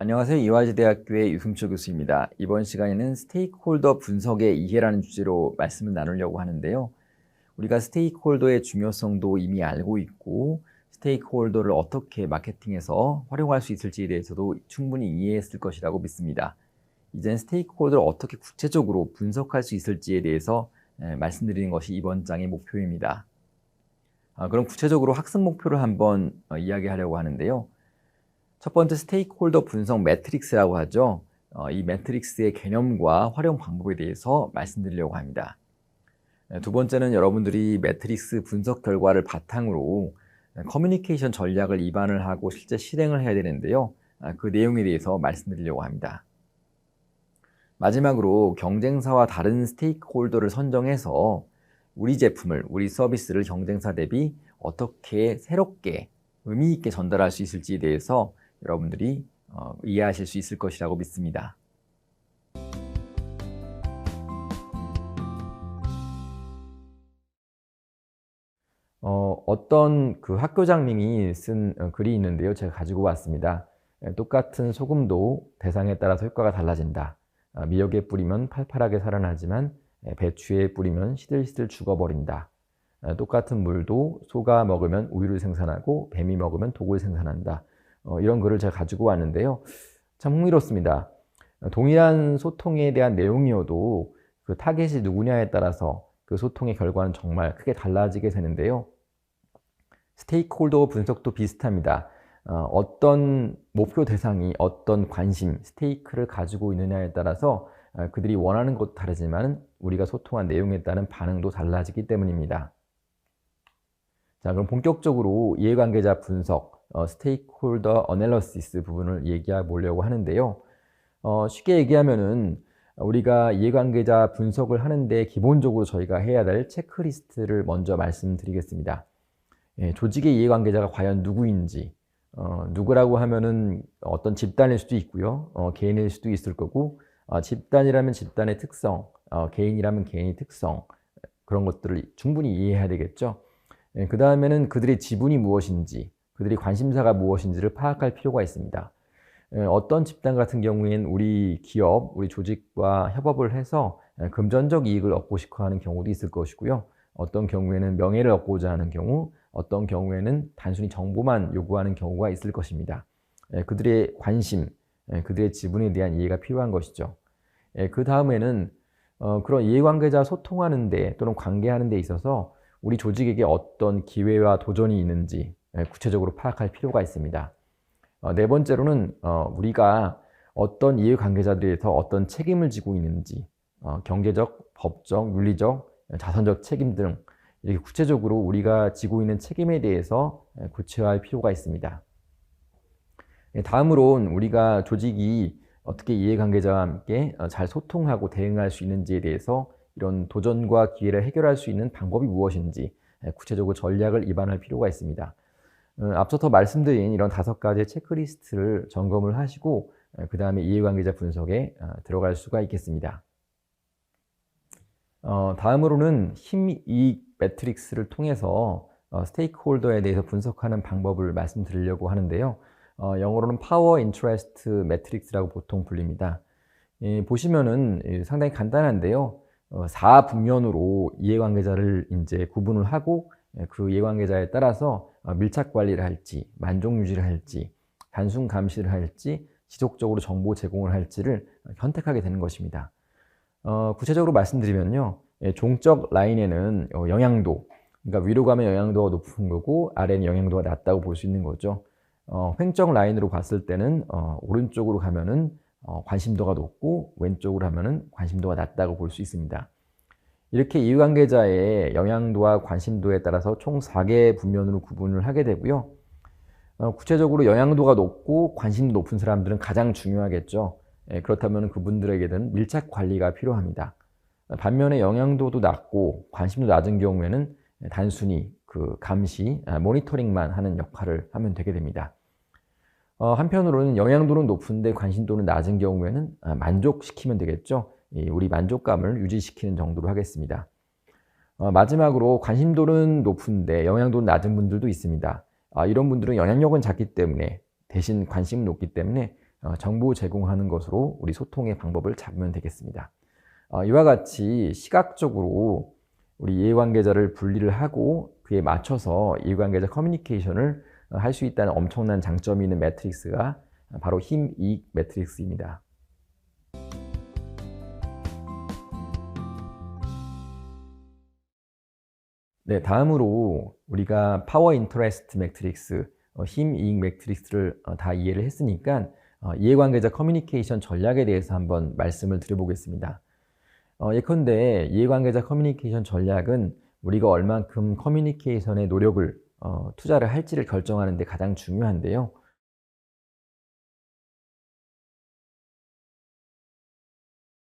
안녕하세요. 이화여대학교의 유승철 교수입니다. 이번 시간에는 스테이크홀더 분석의 이해라는 주제로 말씀을 나누려고 하는데요. 우리가 스테이크홀더의 중요성도 이미 알고 있고 스테이크홀더를 어떻게 마케팅에서 활용할 수 있을지에 대해서도 충분히 이해했을 것이라고 믿습니다. 이젠 스테이크홀더를 어떻게 구체적으로 분석할 수 있을지에 대해서 말씀드리는 것이 이번 장의 목표입니다. 그럼 구체적으로 학습 목표를 한번 이야기하려고 하는데요. 첫 번째 스테이크홀더 분석 매트릭스라고 하죠. 이 매트릭스의 개념과 활용 방법에 대해서 말씀드리려고 합니다. 두 번째는 여러분들이 매트릭스 분석 결과를 바탕으로 커뮤니케이션 전략을 입안을 하고 실제 실행을 해야 되는데요. 그 내용에 대해서 말씀드리려고 합니다. 마지막으로 경쟁사와 다른 스테이크홀더를 선정해서 우리 제품을, 우리 서비스를 경쟁사 대비 어떻게 새롭게 의미 있게 전달할 수 있을지에 대해서 여러분들이 이해하실 수 있을 것이라고 믿습니다. 어떤 그 학교장님이 쓴 글이 있는데요. 제가 가지고 왔습니다. 똑같은 소금도 대상에 따라서 효과가 달라진다. 미역에 뿌리면 팔팔하게 살아나지만 배추에 뿌리면 시들시들 죽어버린다. 똑같은 물도 소가 먹으면 우유를 생산하고 뱀이 먹으면 독을 생산한다. 이런 글을 제가 가지고 왔는데요. 참 흥미롭습니다. 동일한 소통에 대한 내용이어도 그 타겟이 누구냐에 따라서 그 소통의 결과는 정말 크게 달라지게 되는데요. 스테이크홀더 분석도 비슷합니다. 어떤 목표 대상이 어떤 관심, 스테이크를 가지고 있느냐에 따라서 그들이 원하는 것도 다르지만 우리가 소통한 내용에 따른 반응도 달라지기 때문입니다. 자, 그럼 본격적으로 이해관계자 분석, 스테이크홀더 어널리시스 부분을 얘기해 보려고 하는데요. 쉽게 얘기하면은 우리가 이해관계자 분석을 하는데 기본적으로 저희가 해야 될 체크리스트를 먼저 말씀드리겠습니다. 조직의 이해관계자가 과연 누구인지, 누구라고 하면은 어떤 집단일 수도 있고요, 개인일 수도 있을 거고, 집단이라면 집단의 특성, 개인이라면 개인의 특성, 그런 것들을 충분히 이해해야 되겠죠. 그 다음에는 그들의 지분이 무엇인지, 그들의 관심사가 무엇인지를 파악할 필요가 있습니다. 어떤 집단 같은 경우에는 우리 기업, 우리 조직과 협업을 해서 금전적 이익을 얻고 싶어 하는 경우도 있을 것이고요. 어떤 경우에는 명예를 얻고자 하는 경우, 어떤 경우에는 단순히 정보만 요구하는 경우가 있을 것입니다. 그들의 관심, 그들의 지분에 대한 이해가 필요한 것이죠. 그 다음에는 그런 이해관계자 소통하는 데 또는 관계하는 데 있어서 우리 조직에게 어떤 기회와 도전이 있는지 구체적으로 파악할 필요가 있습니다. 네 번째로는 우리가 어떤 이해관계자들에서 어떤 책임을 지고 있는지, 경제적, 법적, 윤리적, 자선적 책임 등 이렇게 구체적으로 우리가 지고 있는 책임에 대해서 구체화할 필요가 있습니다. 다음으로는 우리가 조직이 어떻게 이해관계자와 함께 잘 소통하고 대응할 수 있는지에 대해서 이런 도전과 기회를 해결할 수 있는 방법이 무엇인지 구체적으로 전략을 입안할 필요가 있습니다. 앞서 더 말씀드린 이런 5가지의 체크리스트를 점검을 하시고 그 다음에 이해관계자 분석에 들어갈 수가 있겠습니다. 다음으로는 힘이익 매트릭스를 통해서 스테이크홀더에 대해서 분석하는 방법을 말씀드리려고 하는데요. 영어로는 파워 인터레스트 매트릭스라고 보통 불립니다. 보시면은 상당히 간단한데요. 4분면으로 이해관계자를 이제 구분을 하고 그 이해관계자에 따라서 밀착 관리를 할지, 만족 유지를 할지, 단순 감시를 할지, 지속적으로 정보 제공을 할지를 선택하게 되는 것입니다. 구체적으로 말씀드리면요. 종적 라인에는 영향도, 그러니까 위로 가면 영향도가 높은 거고 아래는 영향도가 낮다고 볼 수 있는 거죠. 횡적 라인으로 봤을 때는 오른쪽으로 가면은 관심도가 높고 왼쪽으로 하면은 관심도가 낮다고 볼 수 있습니다. 이렇게 이해관계자의 영향도와 관심도에 따라서 총 4개의 분면으로 구분을 하게 되고요. 구체적으로 영향도가 높고 관심도 높은 사람들은 가장 중요하겠죠. 그렇다면 그분들에게는 밀착 관리가 필요합니다. 반면에 영향도도 낮고 관심도 낮은 경우에는 단순히 그 감시, 모니터링만 하는 역할을 하면 되게 됩니다. 한편으로는 영향도는 높은데 관심도는 낮은 경우에는 만족시키면 되겠죠. 우리 만족감을 유지시키는 정도로 하겠습니다. 마지막으로 관심도는 높은데 영향도는 낮은 분들도 있습니다. 이런 분들은 영향력은 작기 때문에 대신 관심은 높기 때문에 정보 제공하는 것으로 우리 소통의 방법을 잡으면 되겠습니다. 이와 같이 시각적으로 우리 이해관계자를 분리를 하고 그에 맞춰서 이해관계자 커뮤니케이션을 할 수 있다는 엄청난 장점이 있는 매트릭스가 바로 힘, 이익 매트릭스입니다. 네, 다음으로 우리가 파워 인터레스트 매트릭스, 힘, 이익 매트릭스를 다 이해를 했으니까 이해관계자 커뮤니케이션 전략에 대해서 한번 말씀을 드려보겠습니다. 예컨대 이해관계자 커뮤니케이션 전략은 우리가 얼만큼 커뮤니케이션에 노력을 투자를 할지를 결정하는 데 가장 중요한데요.